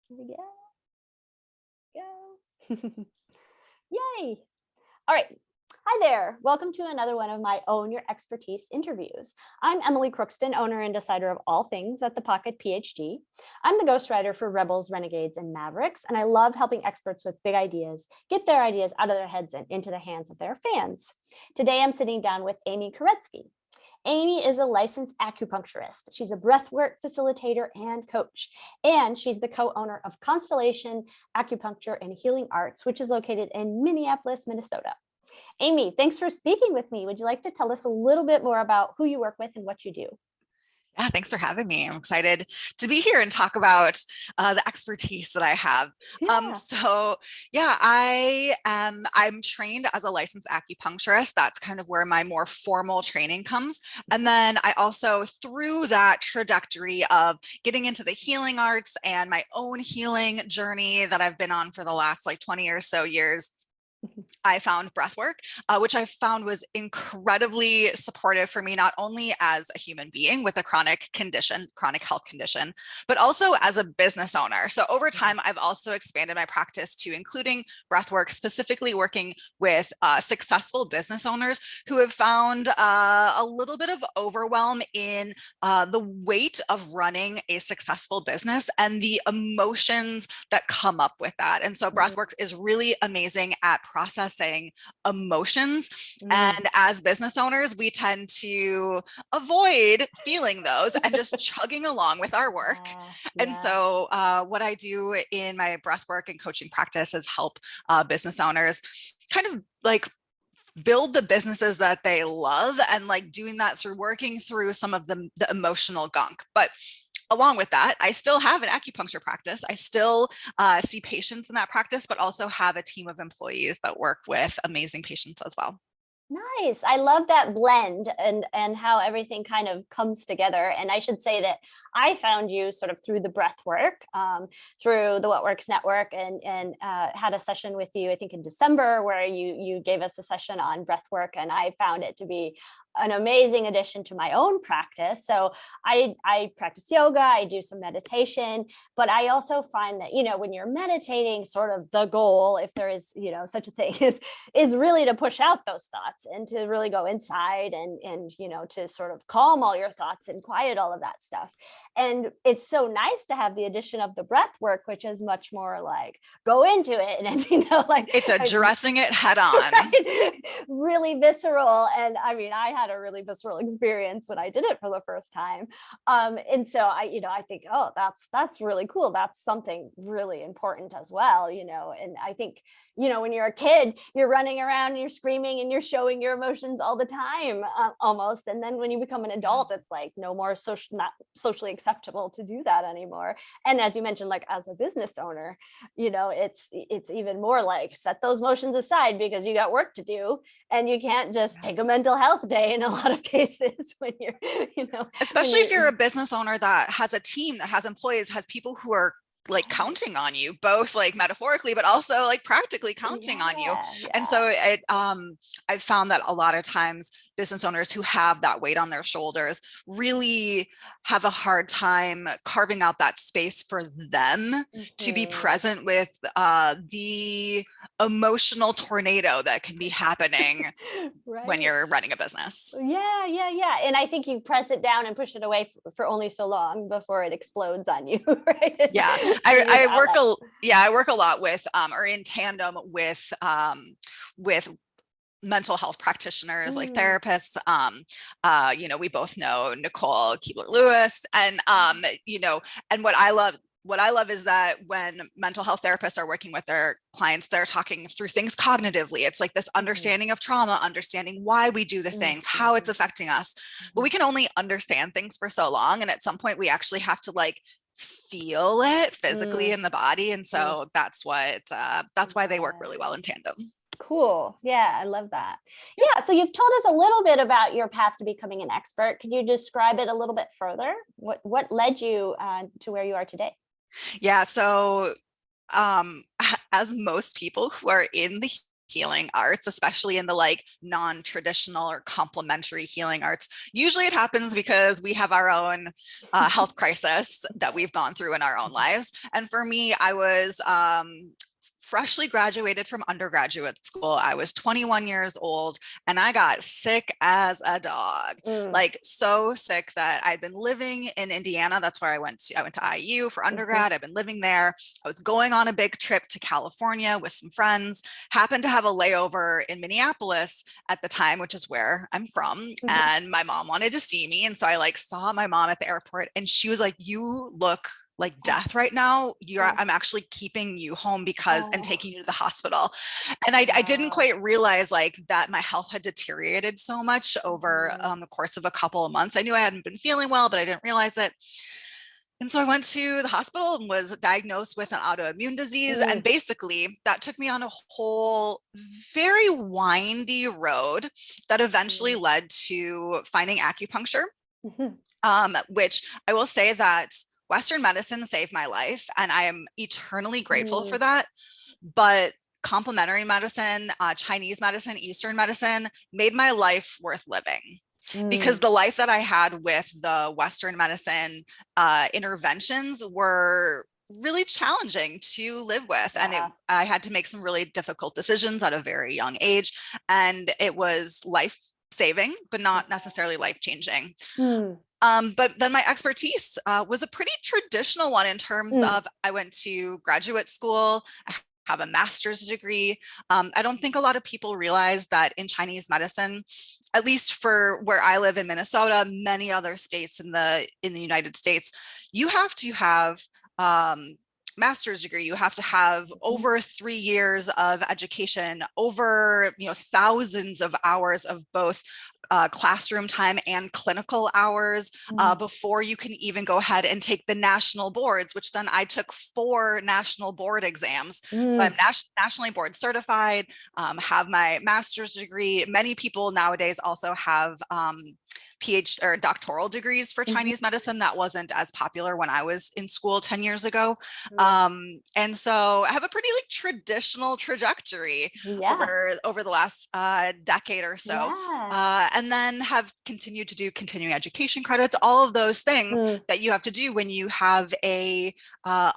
Here we go. Yay. All right. Hi there. Welcome to another one of my Own Your Expertise interviews. I'm Emily Crookston, owner and decider of all things at the Pocket PhD. I'm the ghostwriter for Rebels, Renegades, and Mavericks, and I love helping experts with big ideas get their ideas out of their heads and into the hands of their fans. Today, I'm sitting down with Amy Kuretsky. Amy is a licensed acupuncturist. She's a breathwork facilitator and coach, and she's the co-owner of Constellation Acupuncture and Healing Arts, which is located in Minneapolis, Minnesota. Amy, thanks for speaking with me. Would you like to tell us a little bit more about who you work with and what you do? Yeah, thanks for having me. I'm excited to be here and talk about the expertise that I have. Yeah. I'm trained as a licensed acupuncturist. That's kind of where my more formal training comes. And then I also, through that trajectory of getting into the healing arts and my own healing journey that I've been on for the last 20 or so years, I found breathwork, which I found was incredibly supportive for me, not only as a human being with a chronic health condition, but also as a business owner. So over time, I've also expanded my practice to including breathwork, specifically working with successful business owners who have found a little bit of overwhelm in the weight of running a successful business and the emotions that come up with that. And so breathwork is really amazing at processing emotions. And as business owners, we tend to avoid feeling those and just chugging along with our work. And so what I do in my breathwork and coaching practice is help business owners kind of build the businesses that they love, and doing that through working through some of the emotional gunk. But along with that, I still have an acupuncture practice. I still see patients in that practice, but also have a team of employees that work with amazing patients as well. Nice. I love that blend and how everything kind of comes together. And I should say that I found you sort of through the breath work, through the What Works Network, and had a session with you, I think in December, where you gave us a session on breath work, and I found it to be an amazing addition to my own practice. So I practice yoga, I do some meditation, but I also find that, when you're meditating, sort of the goal, if there is, such a thing, is really to push out those thoughts and to really go inside and to sort of calm all your thoughts and quiet all of that stuff. And it's so nice to have the addition of the breath work, which is much more like go into it and it's addressing it head on. Right? Really visceral. And I mean, I had a really visceral experience when I did it for the first time. And so I think, oh, that's really cool. That's something really important as well, and I think, when you're a kid, you're running around and you're screaming and you're showing your emotions all the time, almost. And then when you become an adult, it's like no more not socially acceptable to do that anymore. And as you mentioned, as a business owner, it's even more like set those emotions aside because you got work to do, and you can't just take a mental health day in a lot of cases when you're, especially if you're a business owner that has a team, that has employees, has people who are counting on you, both metaphorically, but also practically counting on you. And so I've found that a lot of times business owners who have that weight on their shoulders really have a hard time carving out that space for them to be present with the emotional tornado that can be happening when you're running a business. Yeah. And I think you press it down and push it away for only so long before it explodes on you, right? Yeah. I work a lot with, or in tandem with mental health practitioners, like therapists. We both know Nicole Keebler-Lewis, and and what I love is that when mental health therapists are working with their clients, they're talking through things cognitively. It's like this understanding of trauma, understanding why we do the things, how it's affecting us. But we can only understand things for so long, and at some point we actually have to feel it physically in the body. And so that's why they work really well in tandem. Cool. Yeah, I love that. Yeah. So you've told us a little bit about your path to becoming an expert. Could you describe it a little bit further? What led you to where you are today? Yeah. So as most people who are in the healing arts, especially in the like non-traditional or complementary healing arts. Usually it happens because we have our own health crisis that we've gone through in our own lives. And for me, I was freshly graduated from undergraduate school. I was 21 years old and I got sick as a dog, like so sick that I'd been living in Indiana. That's where I went to IU for undergrad. I've been living there. I was going on a big trip to California with some friends, happened to have a layover in Minneapolis at the time, which is where I'm from. And my mom wanted to see me. And so I like saw my mom at the airport and she was like, "You look like death right now. I'm actually keeping you home because and taking you to the hospital." And I didn't quite realize like that my health had deteriorated so much over the course of a couple of months. I knew I hadn't been feeling well, but I didn't realize it. And so I went to the hospital and was diagnosed with an autoimmune disease. And basically that took me on a whole very windy road that eventually led to finding acupuncture, which I will say that Western medicine saved my life, and I am eternally grateful for that. But complementary medicine, Chinese medicine, Eastern medicine made my life worth living. Because the life that I had with the Western medicine interventions were really challenging to live with. And I had to make some really difficult decisions at a very young age. And it was life saving, but not necessarily life changing. But then my expertise was a pretty traditional one in terms of I went to graduate school. I have a master's degree. I don't think a lot of people realize that in Chinese medicine, at least for where I live in Minnesota, many other states in the United States, you have to have master's degree. You have to have over 3 years of education, over thousands of hours of both classroom time and clinical hours before you can even go ahead and take the national boards, which then I took 4 national board exams. So I'm nationally board certified, have my master's degree. Many people nowadays also have PhD or doctoral degrees for Chinese medicine. That wasn't as popular when I was in school 10 years ago. And so I have a pretty like traditional trajectory over the last decade or so. And then have continued to do continuing education credits, all of those things that you have to do when you have a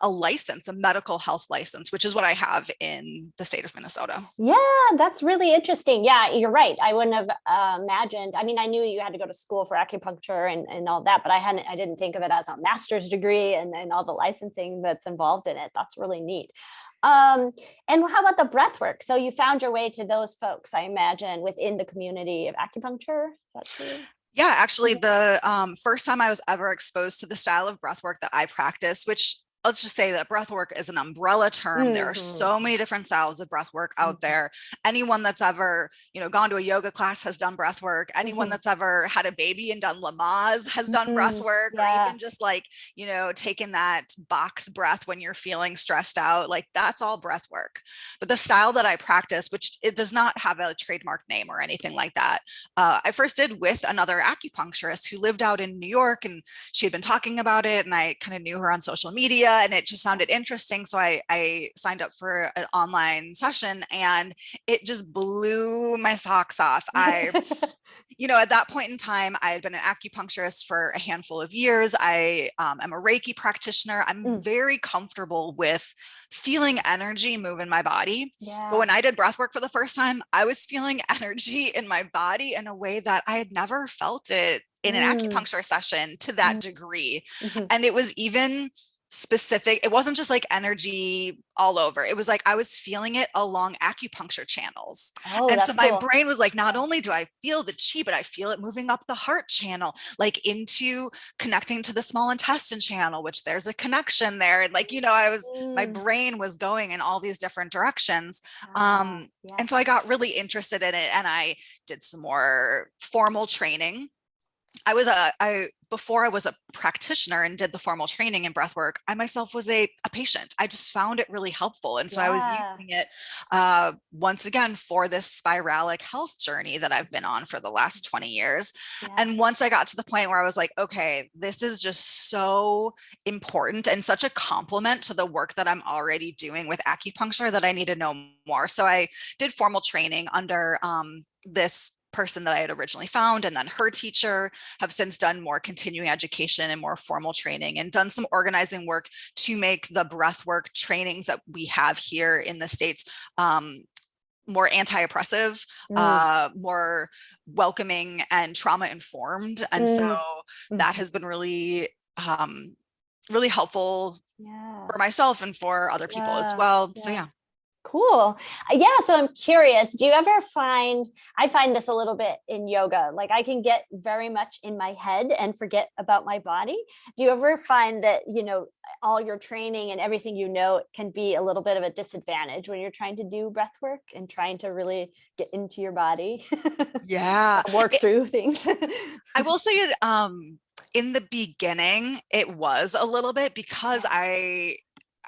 license, a medical health license, which is what I have in the state of Minnesota. Yeah, that's really interesting. Yeah, you're right. I wouldn't have imagined. I mean, I knew you had to go to school for acupuncture and all that, but I didn't think of it as a master's degree and all the licensing that's involved in it. That's really neat. And how about the breath work? So you found your way to those folks, I imagine, within the community of acupuncture. Is that true? Yeah, actually, the first time I was ever exposed to the style of breath work that I practice, which let's just say that breath work is an umbrella term. There are so many different styles of breath work out there. Anyone that's ever, gone to a yoga class has done breath work. Anyone that's ever had a baby and done Lamaze has done breath work, or even just like, taking that box breath when you're feeling stressed out, like that's all breath work. But the style that I practice, which it does not have a trademark name or anything like that, I first did with another acupuncturist who lived out in New York, and she had been talking about it, and I kind of knew her on social media, and it just sounded interesting. So I signed up for an online session, and it just blew my socks off. At that point in time, I had been an acupuncturist for a handful of years. I am a Reiki practitioner. I'm very comfortable with feeling energy move in my body. But when I did breath work for the first time, I was feeling energy in my body in a way that I had never felt it in an acupuncture session to that degree. And it was even specific. It wasn't just like energy all over. It was like I was feeling it along acupuncture channels. And so my brain was like, not only do I feel the chi, but I feel it moving up the heart channel, like into connecting to the small intestine channel, which there's a connection there. Like, my brain was going in all these different directions. And so I got really interested in it, and I did some more formal training before I was a practitioner and did the formal training in breath work, I myself was a patient. I just found it really helpful. And so I was Yeah. using it once again for this spiralic health journey that I've been on for the last 20 years. Yeah. And once I got to the point where I was like, okay, this is just so important and such a compliment to the work that I'm already doing with acupuncture that I need to know more. So I did formal training under this person that I had originally found, and then her teacher, have since done more continuing education and more formal training and done some organizing work to make the breathwork trainings that we have here in the States more anti-oppressive, more welcoming and trauma informed. And so that has been really, really helpful for myself and for other people as well. So yeah. Cool. Yeah. So I'm curious, do you ever find, I find this a little bit in yoga, like I can get very much in my head and forget about my body. Do you ever find that, you know, all your training and everything, you know, can be a little bit of a disadvantage when you're trying to do breath work and trying to really get into your body? Yeah. Work through things. I will say, in the beginning, it was a little bit because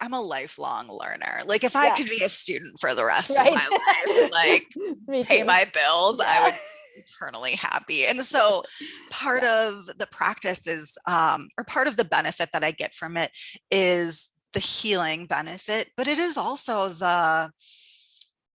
I'm a lifelong learner. Like if I could be a student for the rest of my life and like pay my bills, I would be eternally happy. And so part of the practice is, or part of the benefit that I get from it is the healing benefit, but it is also the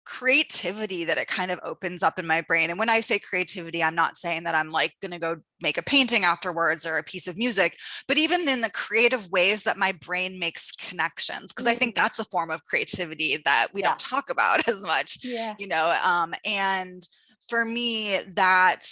creativity that it kind of opens up in my brain. And when I say creativity, I'm not saying that I'm like going to go make a painting afterwards or a piece of music, but even in the creative ways that my brain makes connections, because I think that's a form of creativity that we don't talk about as much, you know, and for me, that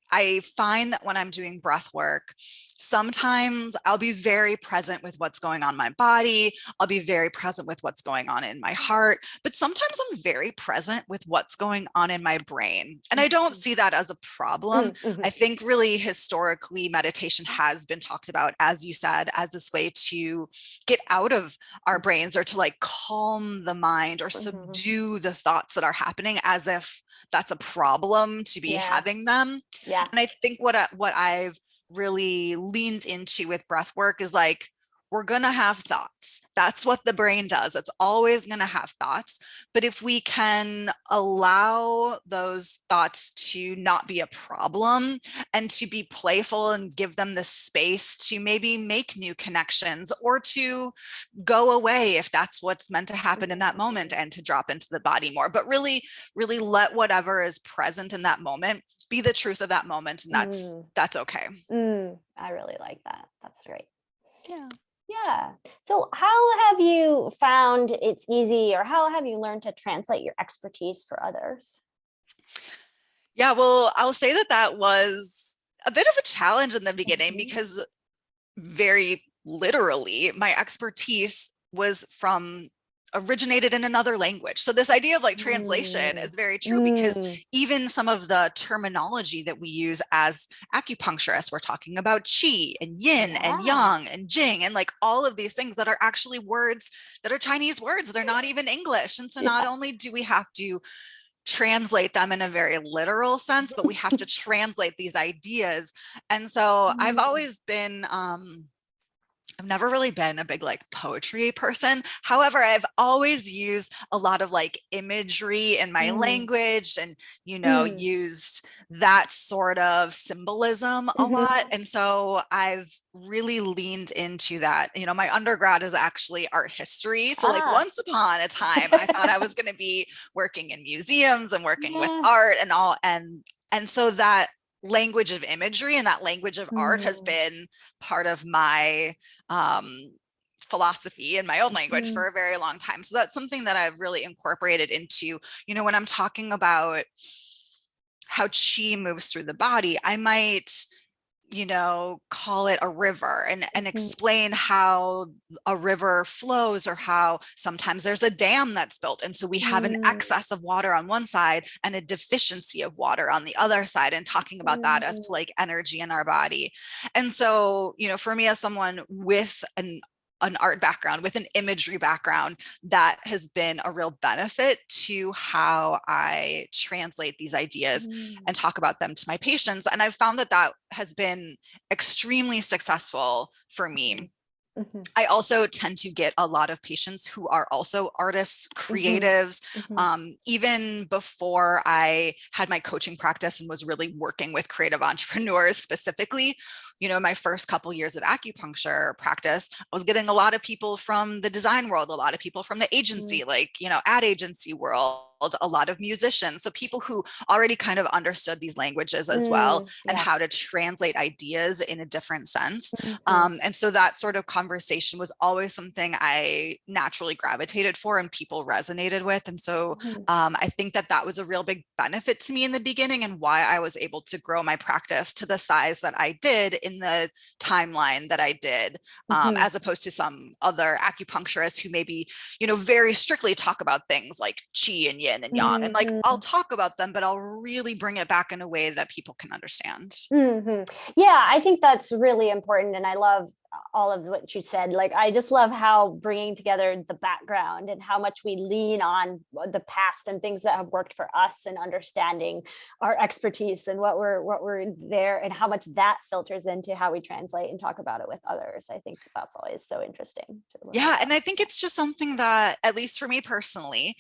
I find that when I'm doing breath work, sometimes I'll be very present with what's going on in my body. I'll be very present with what's going on in my heart, but sometimes I'm very present with what's going on in my brain. And I don't see that as a problem. I think really historically, meditation has been talked about, as you said, as this way to get out of our brains or to like calm the mind or subdue the thoughts that are happening, as if that's a problem to be having them. And I think what I've really leaned into with breath work is like, we're going to have thoughts. That's what the brain does. It's always going to have thoughts. But if we can allow those thoughts to not be a problem and to be playful and give them the space to maybe make new connections or to go away if that's what's meant to happen in that moment, and to drop into the body more, but really, really let whatever is present in that moment be the truth of that moment. And that's okay. I really like that. That's great. Yeah. So how have you found it's easy, or how have you learned to translate your expertise for others? Yeah, well, I'll say that was a bit of a challenge in the beginning because very literally my expertise was originated in another language. So this idea of like translation is very true, because even some of the terminology that we use as acupuncturists, we're talking about qi and yin and yang and jing and like all of these things that are actually words that are Chinese words. They're not even English. And so not only do we have to translate them in a very literal sense, but we have to translate these ideas. And so I've always been, I've never really been a big like poetry person. However, I've always used a lot of like imagery in my language and, you know, used that sort of symbolism a lot. And so I've really leaned into that. You know, my undergrad is actually art history. So like once upon a time, I thought I was going to be working in museums and working with art and all. And so that language of imagery and that language of art has been part of my philosophy in my own language for a very long time. So that's something that I've really incorporated into, you know, when I'm talking about how chi moves through the body, I might, you know, call it a river and explain how a river flows, or how sometimes there's a dam that's built. And so we have an excess of water on one side and a deficiency of water on the other side, and talking about that as like energy in our body. And so, you know, for me as someone with an an art background, with an imagery background, that has been a real benefit to how I translate these ideas and talk about them to my patients. And I've found that that has been extremely successful for me. Mm-hmm. I also tend to get a lot of patients who are also artists, creatives. Even before I had my coaching practice and was really working with creative entrepreneurs specifically, you know, my first couple years of acupuncture practice, I was getting a lot of people from the design world, a lot of people from the agency, like, you know, ad agency world, a lot of musicians. So people who already kind of understood these languages as well, and how to translate ideas in a different sense. And so that sort of conversation was always something I naturally gravitated for and people resonated with. And so I think that that was a real big benefit to me in the beginning, and why I was able to grow my practice to the size that I did in the timeline that I did, as opposed to some other acupuncturists who maybe, you know, very strictly talk about things like qi and yin and yang. And like, I'll talk about them, but I'll really bring it back in a way that people can understand. Yeah, I think that's really important. And I love all of what you said. Like, I just love how bringing together the background and how much we lean on the past and things that have worked for us, and understanding our expertise and what we're there, and how much that filters into how we translate and talk about it with others. I think that's always so interesting to learn Yeah. about. And I think it's just something that, at least for me personally,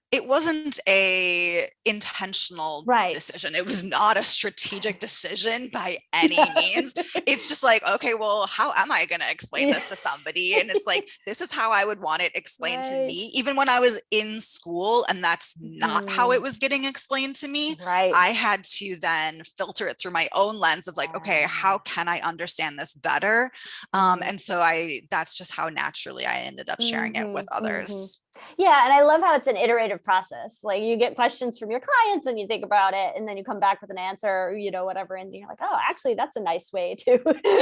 it wasn't a intentional decision. It was not a strategic decision by any means. It's just like, okay, well, how am I going to explain this to somebody? And it's like, this is how I would want it explained to me, even when I was in school, and that's not how it was getting explained to me. I had to then filter it through my own lens of like, okay, how can I understand this better? And so that's just how naturally I ended up sharing it with others. Yeah. And I love how it's an iterative process. Like, you get questions from your clients and you think about it, and then you come back with an answer, you know, whatever. And you're like, oh, actually, that's a nice way to.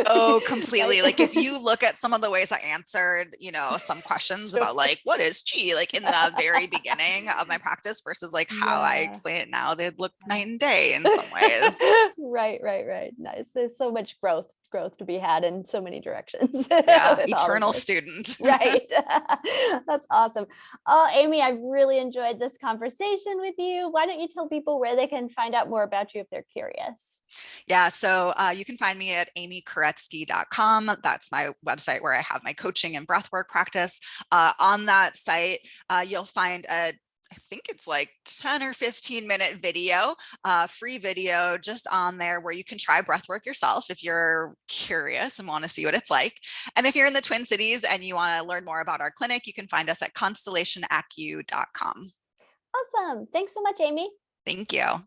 Oh, completely. Like, if you look at some of the ways I answered, you know, some questions about like, what is qi, like in the very beginning of my practice versus like how I explain it now, they'd look night and day in some ways. Right. Nice. There's so much growth to be had in so many directions. Yeah, eternal student. Right. That's awesome. Oh, Amy, I've really enjoyed this conversation with you. Why don't you tell people where they can find out more about you if they're curious? Yeah, so you can find me at amykuretsky.com. That's my website where I have my coaching and breathwork practice. On that site, you'll find I think it's like 10 or 15-minute video, free video just on there, where you can try breathwork yourself if you're curious and want to see what it's like. And if you're in the Twin Cities and you want to learn more about our clinic, you can find us at constellationacu.com. Awesome. Thanks so much, Amy. Thank you.